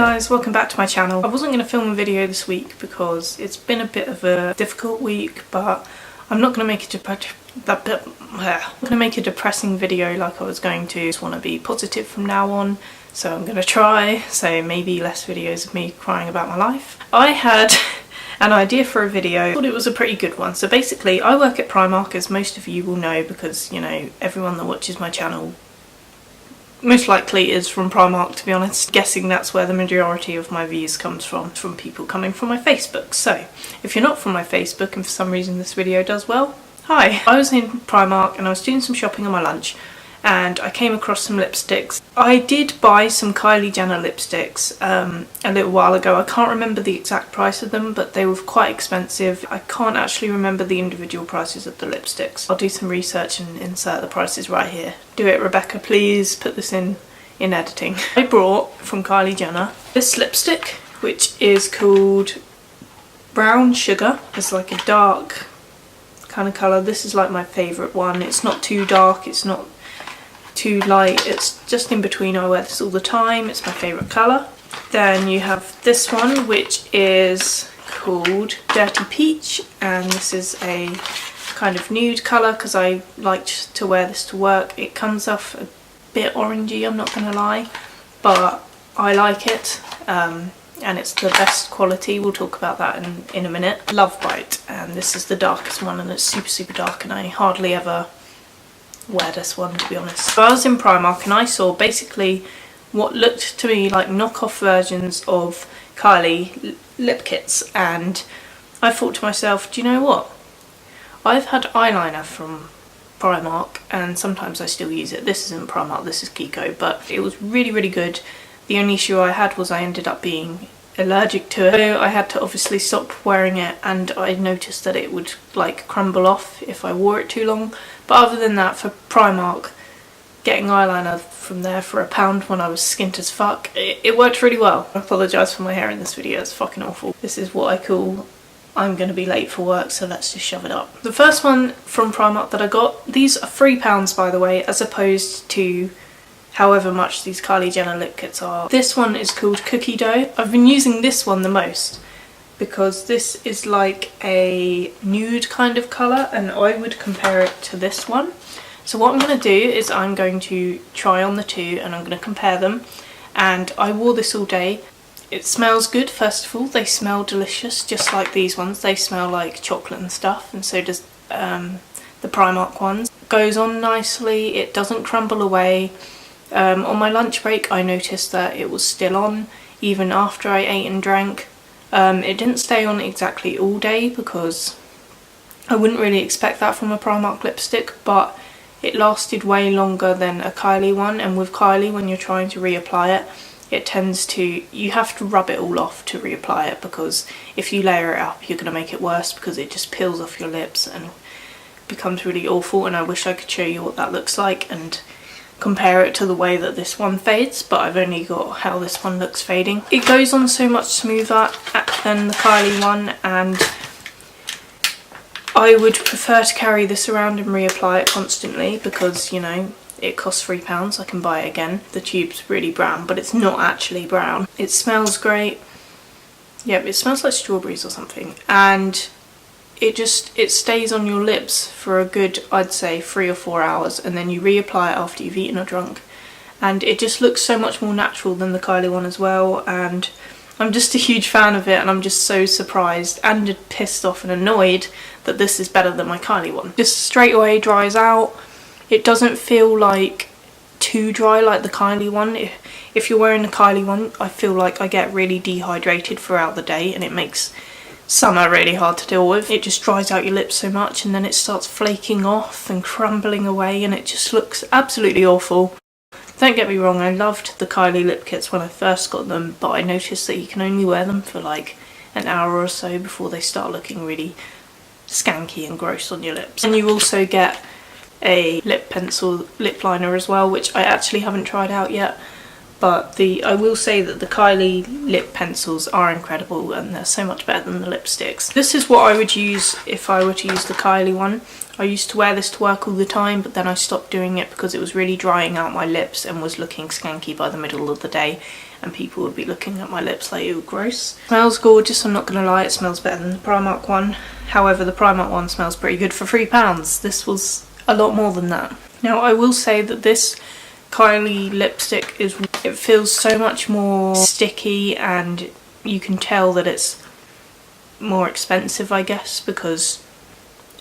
guys, welcome back to my channel. I wasn't going to film a video this week because it's been a bit of a difficult week, but I'm not going to make a depressing video like I was going to. I just want to be positive from now on, so I'm going to try. So maybe less videos of me crying about my life. I had an idea for a video. I thought it was a pretty good one. So basically, I work at Primark, as most of you will know, because, you know, everyone that watches my channel most likely is from Primark, to be honest. Guessing that's where the majority of my views comes from people coming from my Facebook. So if you're not from my Facebook and for some reason this video does well, hi. I was in Primark and I was doing some shopping on my lunch and I came across some lipsticks. I did buy some Kylie Jenner lipsticks a little while ago. I can't remember the exact price of them, but they were quite expensive. I can't actually remember the individual prices of the lipsticks. I'll do some research and insert the prices right here. Do it, Rebecca, please put this in editing. I brought from Kylie Jenner this lipstick, which is called Brown Sugar. It's like a dark kind of colour. This is like my favourite one. It's not too dark, it's not too light, it's just in between. I wear this all the time, it's my favourite colour. Then you have this one, which is called Dirty Peach, and this is a kind of nude colour because I liked to wear this to work. It comes off a bit orangey, I'm not going to lie, but I like it, and it's the best quality. We'll talk about that in a minute. Love Bite, and this is the darkest one, and it's super dark, and I hardly ever wear this one, to be honest. So I was in Primark and I saw basically what looked to me like knockoff versions of Kylie lip kits, and I thought to myself, do you know what? I've had eyeliner from Primark and sometimes I still use it. This isn't Primark, this is Kiko, but it was really good. The only issue I had was I ended up being allergic to it, so I had to obviously stop wearing it, and I noticed that it would like crumble off if I wore it too long. But other than that, for Primark, getting eyeliner from there for £1 when I was skint as fuck, it worked really well. I apologise for my hair in this video, it's fucking awful. This is what I call I'm going to be late for work, so let's just shove it up. The first one from Primark that I got, these are £3 by the way, as opposed to however much these Kylie Jenner lip kits are. This one is called Cookie Dough. I've been using this one the most because this is like a nude kind of colour, and I would compare it to this one. So what I'm going to do is I'm going to try on the two and I'm going to compare them, and I wore this all day. It smells good, first of all. They smell delicious, just like these ones. They smell like chocolate and stuff, and so does the Primark ones. It goes on nicely, it doesn't crumble away. On my lunch break I noticed that it was still on even after I ate and drank. It didn't stay on exactly all day because I wouldn't really expect that from a Primark lipstick, but it lasted way longer than a Kylie one, and with Kylie, when you're trying to reapply it, it tends to, you have to rub it all off to reapply it, because if you layer it up you're going to make it worse because it just peels off your lips and becomes really awful. And I wish I could show you what that looks like and compare it to the way that this one fades, but I've only got how this one looks fading. It goes on so much smoother than the Kylie one, and I would prefer to carry this around and reapply it constantly because, you know, it costs £3. I can buy it again. The tube's really brown, but it's not actually brown. It smells great. Yep, it smells like strawberries or something, and it stays on your lips for a good, I'd say, 3 or 4 hours, and then you reapply it after you've eaten or drunk, and it just looks so much more natural than the Kylie one as well. And I'm just a huge fan of it, and I'm just so surprised and pissed off and annoyed that this is better than my Kylie one. Just straight away dries out. It doesn't feel like too dry like the Kylie one. If you're wearing the Kylie one, I feel like I get really dehydrated throughout the day, and it makes summer really hard to deal with. It just dries out your lips so much, and then it starts flaking off and crumbling away, and it just looks absolutely awful. Don't get me wrong, I loved the Kylie lip kits when I first got them, but I noticed that you can only wear them for like an hour or so before they start looking really skanky and gross on your lips. And you also get a lip pencil lip liner as well, which I actually haven't tried out yet, but I will say that the Kylie lip pencils are incredible and they're so much better than the lipsticks. This is what I would use if I were to use the Kylie one. I used to wear this to work all the time, but then I stopped doing it because it was really drying out my lips and was looking skanky by the middle of the day, and people would be looking at my lips like, ew, gross. Smells gorgeous, I'm not gonna lie, it smells better than the Primark one. However, the Primark one smells pretty good for £3. This was a lot more than that. Now, I will say that this Kylie lipstick it feels so much more sticky, and you can tell that it's more expensive, I guess, because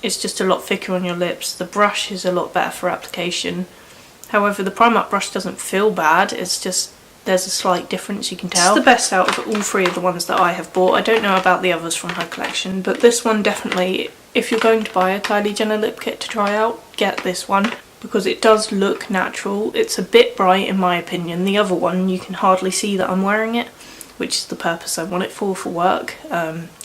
it's just a lot thicker on your lips. The brush is a lot better for application. However, the Primark brush doesn't feel bad, it's just there's a slight difference, you can tell. It's the best out of all three of the ones that I have bought. I don't know about the others from her collection, but this one definitely, if you're going to buy a Kylie Jenner lip kit to try out, get this one, because it does look natural. It's a bit bright in my opinion. The other one, you can hardly see that I'm wearing it, which is the purpose I want it for work,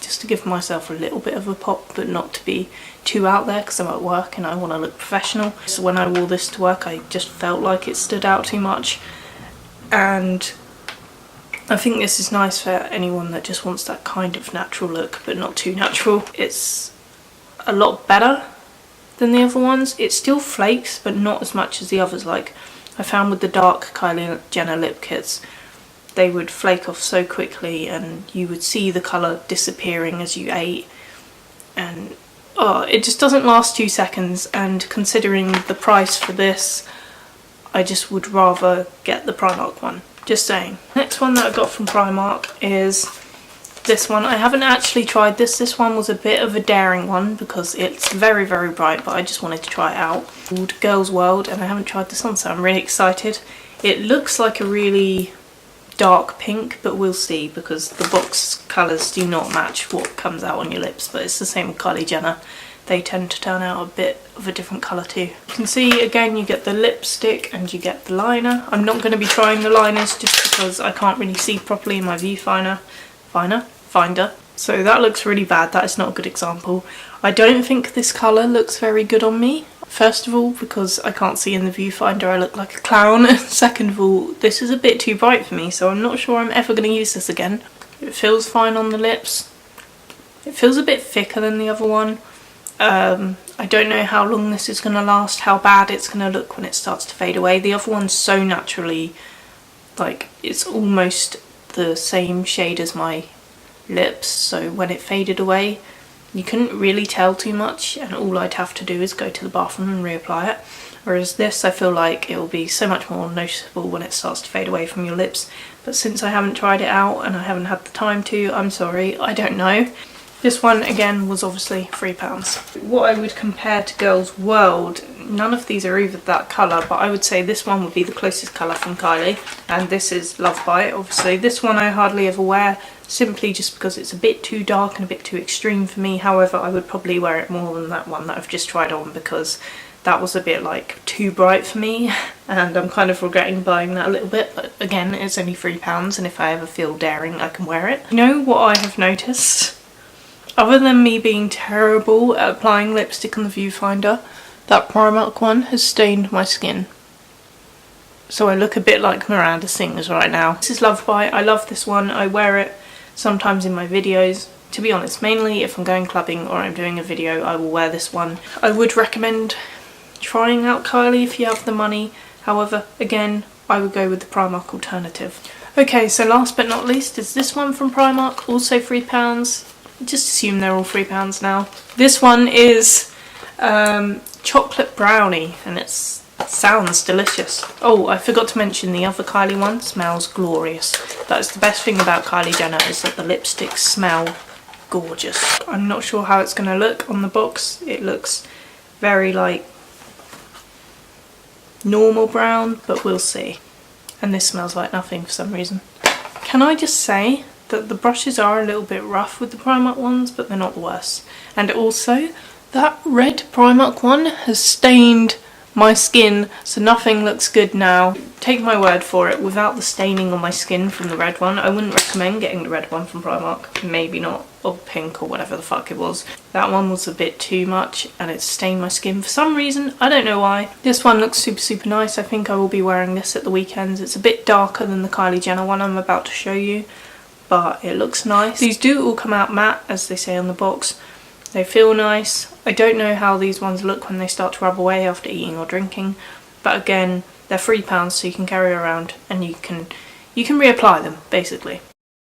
just to give myself a little bit of a pop, but not to be too out there because I'm at work and I want to look professional. So when I wore this to work, I just felt like it stood out too much, and I think this is nice for anyone that just wants that kind of natural look, but not too natural. It's a lot better than the other ones. It still flakes, but not as much as the others. Like I found with the dark Kylie Jenner lip kits, they would flake off so quickly and you would see the colour disappearing as you ate, and it just doesn't last 2 seconds, and considering the price for this, I just would rather get the Primark one. Just saying. Next one that I got from Primark is this one. I haven't actually tried this. This one was a bit of a daring one because it's very, very bright, but I just wanted to try it out. It's called Girls World, and I haven't tried this on, so I'm really excited. It looks like a really dark pink, but we'll see because the box colours do not match what comes out on your lips, but it's the same with Kylie Jenner. They tend to turn out a bit of a different colour too. You can see again you get the lipstick and you get the liner. I'm not going to be trying the liners just because I can't really see properly in my viewfinder. So that looks really bad, that is not a good example. I don't think this colour looks very good on me. First of all, because I can't see in the viewfinder, I look like a clown. Second of all, this is a bit too bright for me, so I'm not sure I'm ever going to use this again. It feels fine on the lips. It feels a bit thicker than the other one. I don't know how long this is going to last, how bad it's going to look when it starts to fade away. The other one's so naturally, like, it's almost the same shade as my lips, so when it faded away you couldn't really tell too much, and all I'd have to do is go to the bathroom and reapply it. Whereas this, I feel like it will be so much more noticeable when it starts to fade away from your lips. But since I haven't tried it out and I haven't had the time to, I'm sorry, I don't know. This one again was obviously £3. What I would compare to Girls World, none of these are either that colour, but I would say this one would be the closest colour from Kylie, and this is Love Bite. Obviously this one I hardly ever wear, simply just because it's a bit too dark and a bit too extreme for me. However, I would probably wear it more than that one that I've just tried on, because that was a bit like too bright for me, and I'm kind of regretting buying that a little bit. But again, it's only £3, and if I ever feel daring I can wear it. You know what I have noticed? Other than me being terrible at applying lipstick on the viewfinder, that Primark one has stained my skin. So I look a bit like Miranda Sings right now. This is Love Bite. I love this one. I wear it sometimes in my videos. To be honest, mainly if I'm going clubbing or I'm doing a video, I will wear this one. I would recommend trying out Kylie if you have the money. However, again, I would go with the Primark alternative. Okay, so last but not least is this one from Primark, also £3. Just assume they're all £3 now. This one is chocolate brownie, and it sounds delicious. Oh, I forgot to mention the other Kylie one smells glorious. That's the best thing about Kylie Jenner, is that the lipsticks smell gorgeous. I'm not sure how it's going to look on the box. It looks very like normal brown, but we'll see. And this smells like nothing for some reason. Can I just say that the brushes are a little bit rough with the Primark ones, but they're not the worst. And also, that red Primark one has stained my skin, so nothing looks good now. Take my word for it, without the staining on my skin from the red one, I wouldn't recommend getting the red one from Primark. Maybe not, or pink or whatever the fuck it was. That one was a bit too much and it stained my skin for some reason, I don't know why. This one looks super nice. I think I will be wearing this at the weekends. It's a bit darker than the Kylie Jenner one I'm about to show you, but it looks nice. These do all come out matte, as they say on the box. They feel nice. I don't know how these ones look when they start to rub away after eating or drinking, but again, they're £3 so you can carry around and you can reapply them basically.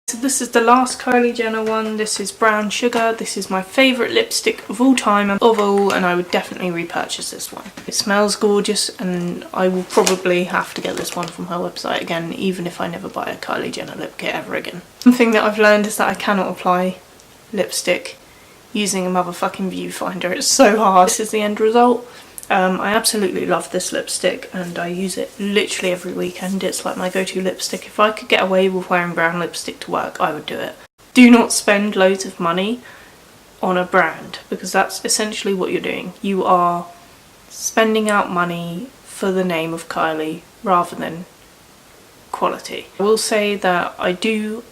So this is the last Kylie Jenner one. This is Brown Sugar. This is my favourite lipstick of all time, and I would definitely repurchase this one. It smells gorgeous and I will probably have to get this one from her website again, even if I never buy a Kylie Jenner lip kit ever again. One thing that I've learned is that I cannot apply lipstick using a motherfucking viewfinder. It's so hard. This is the end result. I absolutely love this lipstick and I use it literally every weekend. It's like my go-to lipstick. If I could get away with wearing brown lipstick to work, I would do it. Do not spend loads of money on a brand, because that's essentially what you're doing. You are spending out money for the name of Kylie rather than quality. I will say that I do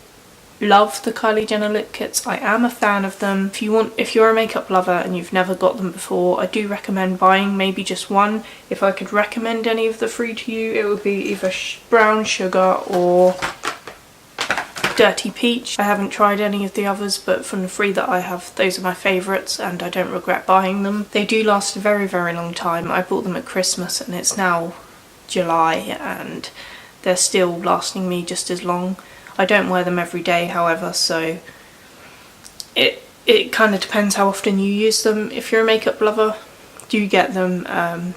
love the Kylie Jenner lip kits. I am a fan of them. If you're a makeup lover and you've never got them before, I do recommend buying maybe just one. If I could recommend any of the three to you, it would be either Brown Sugar or Dirty Peach. I haven't tried any of the others, but from the three that I have, those are my favourites and I don't regret buying them. They do last a very long time. I bought them at Christmas and it's now July and they're still lasting me just as long. I don't wear them every day, however, so it kind of depends how often you use them. If you're a makeup lover, do get them.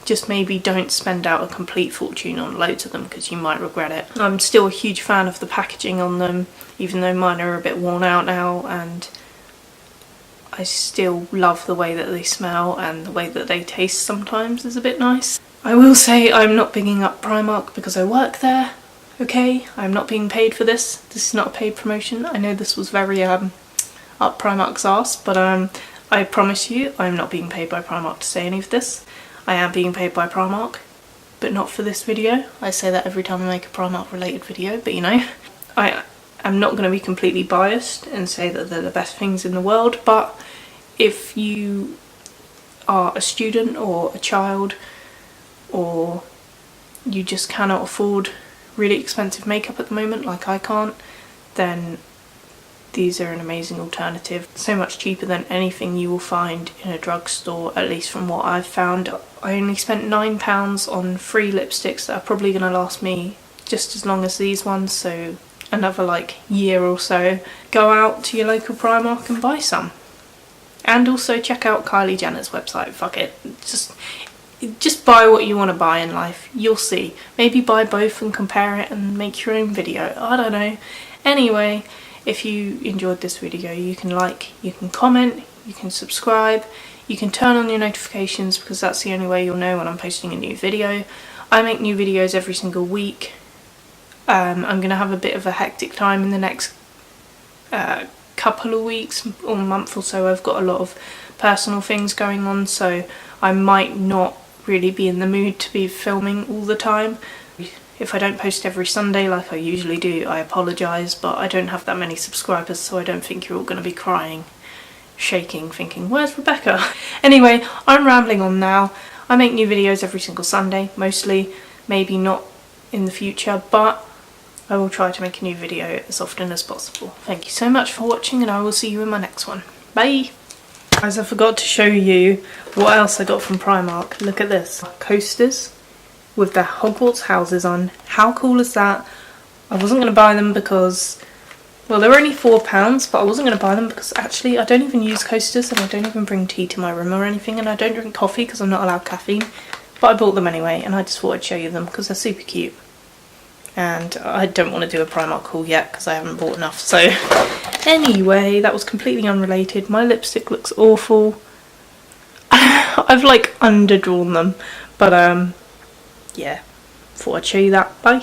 Just maybe don't spend out a complete fortune on loads of them because you might regret it. I'm still a huge fan of the packaging on them, even though mine are a bit worn out now, and I still love the way that they smell, and the way that they taste sometimes is a bit nice. I will say I'm not bigging up Primark because I work there. Okay, I'm not being paid for this. This is not a paid promotion. I know this was very up Primark's arse, but I promise you I'm not being paid by Primark to say any of this. I am being paid by Primark, but not for this video. I say that every time I make a Primark related video, but you know, I am not going to be completely biased and say that they're the best things in the world, but if you are a student or a child, or you just cannot afford really expensive makeup at the moment, like I can't, then these are an amazing alternative. So much cheaper than anything you will find in a drugstore, at least from what I've found. I only spent £9 on 3 lipsticks that are probably going to last me just as long as these ones, so another like year or so. Go out to your local Primark and buy some. And also check out Kylie Jenner's website. Fuck it. Just buy what you want to buy in life. You'll see. Maybe buy both and compare it and make your own video. I don't know. Anyway, if you enjoyed this video, you can like, you can comment, you can subscribe, you can turn on your notifications because that's the only way you'll know when I'm posting a new video. I make new videos every single week. I'm going to have a bit of a hectic time in the next couple of weeks or month or so. I've got a lot of personal things going on, so I might not really be in the mood to be filming all the time. If I don't post every Sunday like I usually do, I apologise, but I don't have that many subscribers, so I don't think you're all going to be crying, shaking, thinking, where's Rebecca? Anyway, I'm rambling on now. I make new videos every single Sunday, mostly, maybe not in the future, but I will try to make a new video as often as possible. Thank you so much for watching, and I will see you in my next one. Bye! Guys, I forgot to show you what else I got from Primark. Look at this. Coasters with their Hogwarts houses on. How cool is that? I wasn't going to buy them because, well, they were only £4, but I wasn't going to buy them because actually I don't even use coasters and I don't even bring tea to my room or anything, and I don't drink coffee because I'm not allowed caffeine. But I bought them anyway, and I just thought I'd show you them because they're super cute. And I don't want to do a Primark haul yet because I haven't bought enough. So anyway, that was completely unrelated. My lipstick looks awful. I've like underdrawn them, but yeah, thought I'd show you that. Bye.